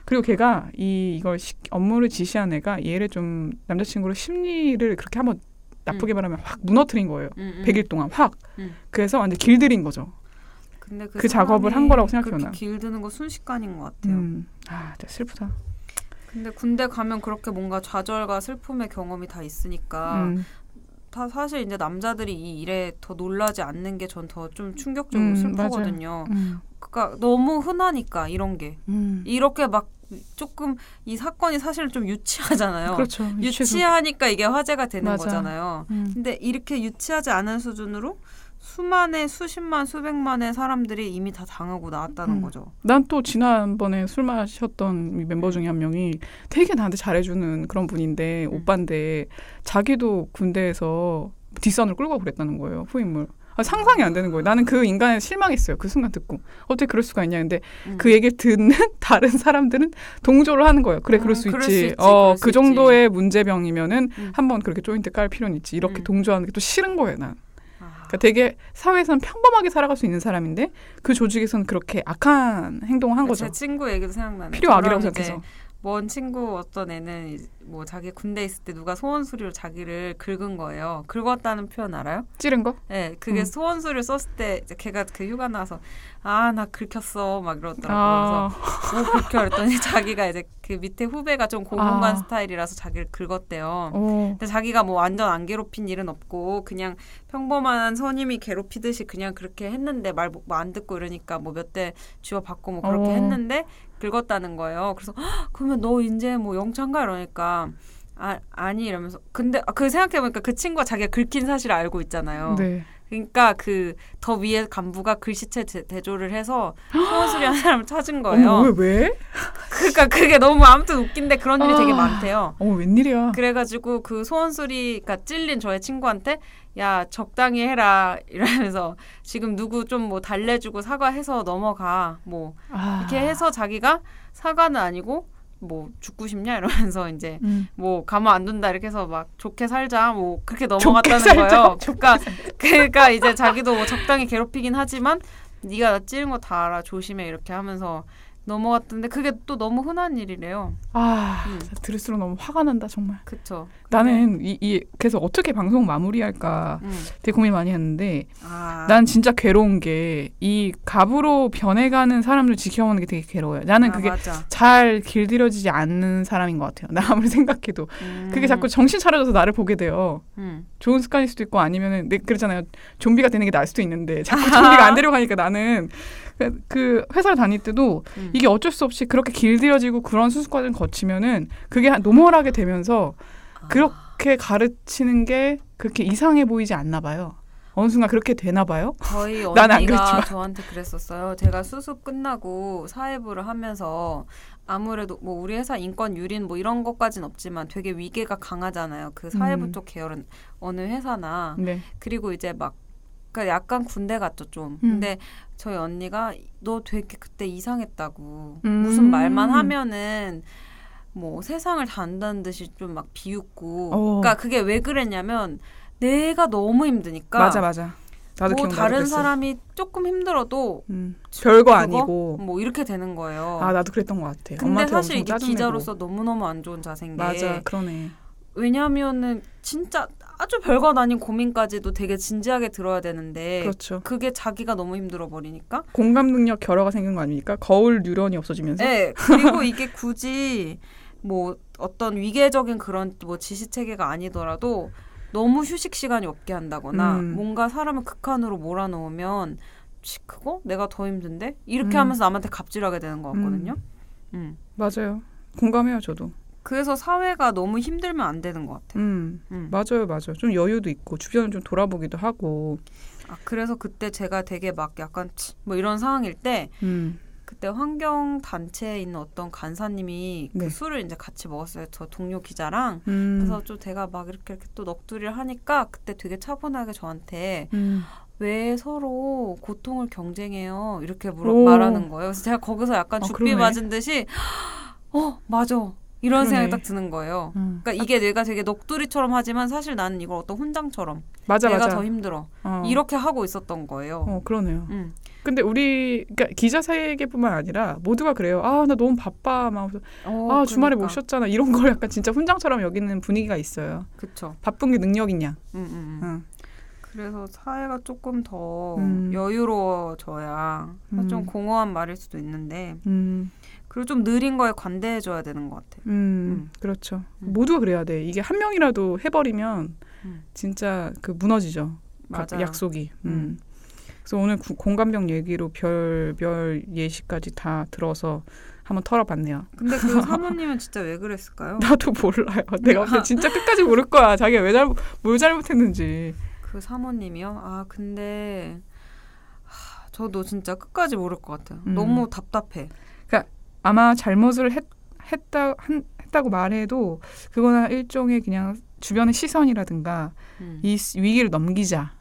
그리고 걔가 이걸 업무를 지시한 애가 얘를 좀 남자친구를 심리를 그렇게 한번 나쁘게 말하면 확 무너뜨린 거예요. 100일 동안 확. 그래서 완전 길들인 거죠. 근데 그 작업을 한 거라고 생각해요. 그렇게 길드는 거 순식간인 것 같아요. 진짜 슬프다. 근데 군대 가면 그렇게 뭔가 좌절과 슬픔의 경험이 다 있으니까 다 사실 이제 남자들이 이 일에 더 놀라지 않는 게 전 더 좀 충격적으로 슬프거든요. 그러니까 너무 흔하니까 이런 게 이렇게 막 조금 이 사건이 사실은 좀 유치하잖아요. 그렇죠. 유치하니까 이게 화제가 되는 맞아. 거잖아요. 근데 이렇게 유치하지 않은 수준으로 수만의 수십만 수백만의 사람들이 이미 다 당하고 나왔다는 거죠. 난 또 지난번에 술 마셨던 멤버 중에 한 명이 되게 나한테 잘해주는 그런 분인데 오빠인데 자기도 군대에서 뒷산을 끌고 그랬다는 거예요. 후임을. 상상이 안 되는 거예요. 나는 그 인간에 실망했어요. 그 순간 듣고. 어떻게 그럴 수가 있냐. 근데 그 얘기를 듣는 다른 사람들은 동조를 하는 거예요. 그래, 그럴 수 있지. 그 정도의 문제병이면은 한번 그렇게 조인트 깔 필요는 있지. 이렇게 동조하는 게 또 싫은 거예요, 난. 그러니까 되게 사회에서는 평범하게 살아갈 수 있는 사람인데 그 조직에서는 그렇게 악한 행동을 한 거죠. 제 친구 얘기도 생각나네. 필요악이라고 생각해서. 먼 친구 어떤 애는 뭐 자기 군대 있을 때 누가 소원수리로 자기를 긁은 거예요. 긁었다는 표현 알아요? 찌른 거? 네, 그게 소원수리를 썼을 때 이제 걔가 그 휴가 나와서 나 긁혔어 막 이러더라고요. 그래서 뭐 긁혀 그랬더니 자기가 이제 그 밑에 후배가 좀 고문관 스타일이라서 자기를 긁었대요. 근데 자기가 뭐 완전 안 괴롭힌 일은 없고 그냥 평범한 선임이 괴롭히듯이 그냥 그렇게 했는데 말 안 듣고 이러니까 뭐 몇 대 쥐어받고 뭐 그렇게 했는데 긁었다는 거예요. 그래서 그러면 너 이제 뭐 영창가 이러니까 아니 이러면서 근데 그 생각해보니까 그 친구가 자기가 긁힌 사실을 알고 있잖아요. 네. 그러니까 그 더 위에 간부가 글씨체 대조를 해서 소원수리한 사람을 찾은 거예요. 왜? 그러니까 그게 너무 아무튼 웃긴데 그런 일이 되게 많대요. 웬일이야. 그래가지고 그 소원수리가 찔린 저의 친구한테 야 적당히 해라 이러면서 지금 누구 좀 뭐 달래주고 사과해서 넘어가 뭐 이렇게 해서 자기가 사과는 아니고 뭐 죽고 싶냐 이러면서 이제 뭐 가만 안 둔다 이렇게 해서 막 좋게 살자 뭐 그렇게 넘어갔다는 거예요. 그러니까 이제 자기도 뭐 적당히 괴롭히긴 하지만 네가 나 찌른 거 다 알아 조심해 이렇게 하면서 넘어갔던데 그게 또 너무 흔한 일이래요. 들을수록 너무 화가 난다 정말. 그쵸. 나는 그래서 어떻게 방송 마무리할까 되게 고민 많이 했는데 난 진짜 괴로운 게 이 갑으로 변해가는 사람들 지켜보는 게 되게 괴로워요. 나는 그게 맞아. 잘 길들여지지 않는 사람인 것 같아요. 나 아무리 생각해도 그게 자꾸 정신 차려져서 나를 보게 돼요. 좋은 습관일 수도 있고 아니면은 그렇잖아요. 좀비가 되는 게 나을 수도 있는데 자꾸 좀비가 안 데려가니까 나는 그 회사를 다닐 때도 이게 어쩔 수 없이 그렇게 길들여지고 그런 수습 과정을 거치면은 그게 노멀하게 되면서 그렇게 가르치는 게 그렇게 이상해 보이지 않나 봐요. 어느 순간 그렇게 되나 봐요. 저희 언니가 저한테 그랬었어요. 제가 수습 끝나고 사회부를 하면서 아무래도 뭐 우리 회사 인권 유린 뭐 이런 것까지는 없지만 되게 위계가 강하잖아요. 그 사회부 쪽 계열은 어느 회사나. 네. 그리고 이제 막 그러니까 약간 군대 같죠 좀. 근데 저희 언니가 너 되게 그때 이상했다고. 무슨 말만 하면은 뭐 세상을 다 안다는 듯이 좀 막 비웃고. 그러니까 그게 왜 그랬냐면 내가 너무 힘드니까. 맞아. 나도 뭐 다른 사람이 조금 힘들어도 별거 아니고 뭐 이렇게 되는 거예요. 나도 그랬던 것 같아. 근데 사실 이게 기자로서 너무너무 안 좋은 자세인 게. 맞아, 그러네. 왜냐하면은 진짜 아주 별것 아닌 고민까지도 되게 진지하게 들어야 되는데 그렇죠. 그게 자기가 너무 힘들어 버리니까 공감 능력 결여가 생긴 거 아닙니까? 거울 뉴런이 없어지면서. 네. 그리고 이게 굳이 뭐 어떤 위계적인 그런 뭐 지시 체계가 아니더라도 너무 휴식 시간이 없게 한다거나 뭔가 사람을 극한으로 몰아넣으면 그거 내가 더 힘든데 이렇게 하면서 남한테 갑질하게 되는 것 같거든요. 맞아요. 공감해요 저도. 그래서 사회가 너무 힘들면 안 되는 것 같아요. 맞아요. 좀 여유도 있고 주변을 좀 돌아보기도 하고. 그래서 그때 제가 되게 막 약간 뭐 이런 상황일 때 그때 환경 단체에 있는 어떤 간사님이 그 술을 이제 같이 먹었어요. 저 동료 기자랑. 그래서 좀 제가 막 이렇게 또 넋두리를 하니까 그때 되게 차분하게 저한테 왜 서로 고통을 경쟁해요? 이렇게 말하는 거예요. 그래서 제가 거기서 약간 죽비 맞은 듯이 맞아. 이런 생각이 딱 드는 거예요. 그러니까 이게 내가 되게 넋두리처럼 하지만 사실 나는 이걸 어떤 훈장처럼 내가 더 힘들어. 이렇게 하고 있었던 거예요. 그러네요. 근데 그러니까 기자 세계뿐만 아니라 모두가 그래요. 나 너무 바빠. 막 주말에 못 쉬었잖아. 이런 걸 약간 진짜 훈장처럼 여기는 분위기가 있어요. 그렇죠. 바쁜 게 능력이냐. 그래서 사회가 조금 더 여유로워져야 좀 공허한 말일 수도 있는데 그리고 좀 느린 거에 관대해줘야 되는 것 같아요. 그렇죠. 모두가 그래야 돼. 이게 한 명이라도 해버리면 진짜 무너지죠. 약속이. 그래서 오늘 공감병 얘기로 별별 예시까지 다 들어서 한번 털어봤네요. 근데 그 사모님은 진짜 왜 그랬을까요? 나도 몰라요. 내가 근데 진짜 끝까지 모를 거야. 자기가 뭘 잘못했는지. 그 사모님이요? 아 근데 저도 진짜 끝까지 모를 것 같아요. 너무 답답해. 그러니까 아마 잘못을 했다고 말해도 그거는 일종의 그냥 주변의 시선이라든가 이 위기를 넘기자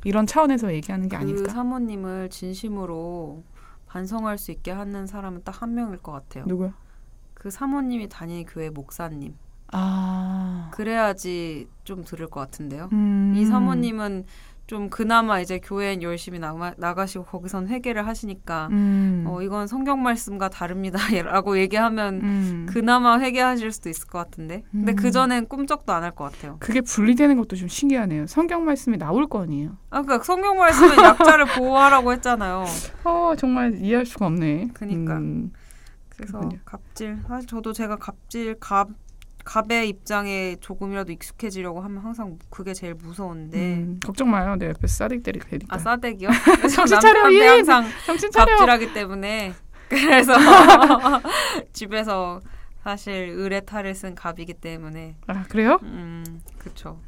이런 차원에서 얘기하는 게 아닐까. 그 사모님을 진심으로 반성할 수 있게 하는 사람은 딱 한 명일 것 같아요. 누구요? 그 사모님이 다니는 교회 목사님. 아. 그래야지 좀 들을 것 같은데요. 이 사모님은 좀 그나마 이제 교회엔 열심히 나가시고 거기선 회개를 하시니까 이건 성경 말씀과 다릅니다 라고 얘기하면 그나마 회개하실 수도 있을 것 같은데 근데 그전엔 꿈쩍도 안 할 것 같아요. 그게 분리되는 것도 좀 신기하네요. 성경 말씀이 나올 거 아니에요. 그러니까 성경 말씀은 약자를 보호하라고 했잖아요. 정말 이해할 수가 없네. 그러니까 그래서 그렇군요. 갑질 사실 저도 제가 갑의 입장에 조금이라도 익숙해지려고 하면 항상 그게 제일 무서운데 걱정 마요. 내 옆에 싸대기 때릴 테니까. 싸대기요? 정신 차려. 항상 정신 차려. 갑질하기 때문에 그래서 집에서 사실 을의 탈을 쓴 갑이기 때문에. 그래요? 그렇죠.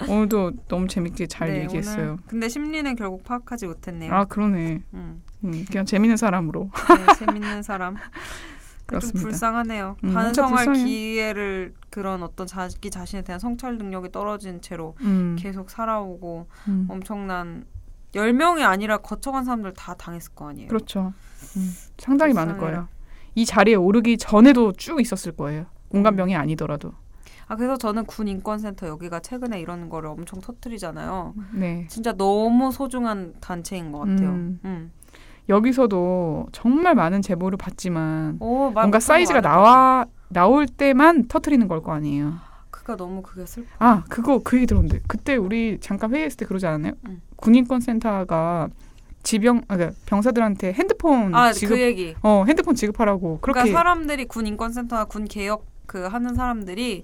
오늘도 너무 재밌게 잘 네, 얘기했어요. 오늘, 근데 심리는 결국 파악하지 못했네요. 그러네. 그냥 재밌는 사람으로. 네, 재밌는 사람. 그렇습니다. 좀 불쌍하네요. 반성할 기회를 그런 어떤 자기 자신에 대한 성찰 능력이 떨어진 채로 계속 살아오고 엄청난 10명이 아니라 거쳐간 사람들 다 당했을 거 아니에요. 그렇죠. 상당히 불쌍해요. 많을 거예요. 이 자리에 오르기 전에도 쭉 있었을 거예요. 공감병이 아니더라도. 그래서 저는 군인권센터 여기가 최근에 이런 거를 엄청 터뜨리잖아요. 네. 진짜 너무 소중한 단체인 것 같아요. 여기서도 정말 많은 제보를 받지만 뭔가 사이즈가 나올 때만 터뜨리는 걸 거 아니에요. 그러니까 너무 그게 슬퍼. 그 얘기 들었는데 그때 우리 잠깐 회의했을 때 그러지 않았나요? 군인권센터가 병사들한테 핸드폰 그 얘기. 핸드폰 지급하라고 그렇게. 그러니까 사람들이 군인권센터나 군개혁 하는 사람들이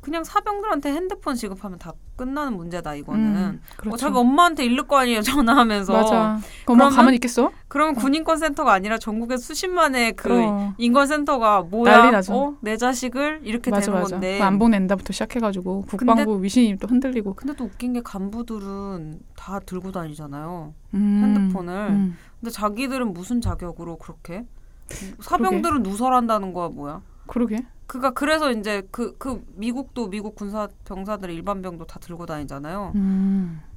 그냥 사병들한테 핸드폰 지급하면 다 끝나는 문제다 이거는. 그렇죠. 자기 엄마한테 일를 거 아니에요 전화하면서. 맞아. 엄마 가만히 있겠어? 그러면 군인권센터가 아니라 전국에 수십만의 인권센터가 뭐야? 난리 나죠. 내 자식을 이렇게 되는 건데. 안 보낸다부터 시작해가지고 국방부 위신이 또 흔들리고. 근데 또 웃긴 게 간부들은 다 들고 다니잖아요. 핸드폰을. 근데 자기들은 무슨 자격으로 그렇게? 사병들은 누설한다는 거야 뭐야? 그러게. 그래서 이제 미국도 미국 군사 병사들 일반병도 다 들고 다니잖아요.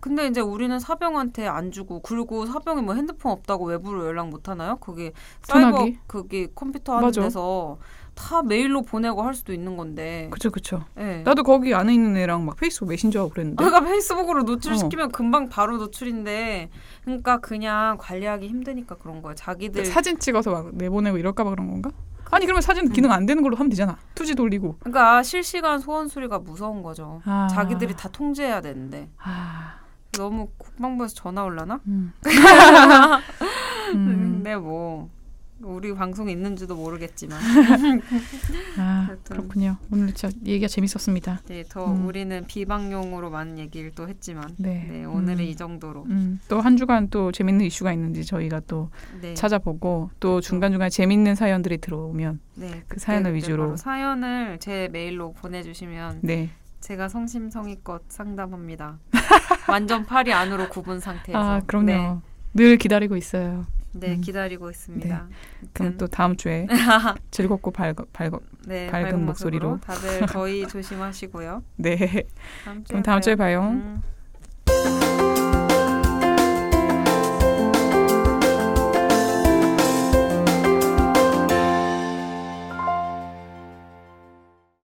근데 이제 우리는 사병한테 안 주고 그리고 사병이 뭐 핸드폰 없다고 외부로 연락 못 하나요? 그게 사이버 컴퓨터 하는 데서 다 메일로 보내고 할 수도 있는 건데. 그렇죠. 네. 나도 거기 안에 있는 애랑 막 페이스북 메신저하고 그랬는데. 그러니까 페이스북으로 노출시키면 금방 바로 노출인데. 그러니까 그냥 관리하기 힘드니까 그런 거예요. 자기들 사진 찍어서 막 내보내고 이럴까 봐 그런 건가? 아니 그러면 사진 기능 안 되는 걸로 하면 되잖아. 투지 돌리고. 그러니까 실시간 소원 수리가 무서운 거죠. 자기들이 다 통제해야 되는데. 너무 국방부에서 전화 올라나? 근데 뭐 우리 방송에 있는지도 모르겠지만. 그렇군요. 오늘 진짜 얘기가 재밌었습니다. 네, 우리는 비방용으로 많은 얘기를 또 했지만 오늘은 이 정도로. 또 한 주간 또 재밌는 이슈가 있는지 저희가 또 찾아보고 또 중간중간 재밌는 사연들이 들어오면 그 사연을 위주로. 사연을 제 메일로 보내주시면 제가 성심성의껏 상담합니다. 완전 팔이 안으로 굽은 상태에서. 그럼요. 늘 기다리고 있어요. 네, 기다리고 있습니다. 그럼 또 다음 주에 즐겁고 밝은 목소리로 다들 더위 조심하시고요. 네. 그럼 다음 주에 봐요.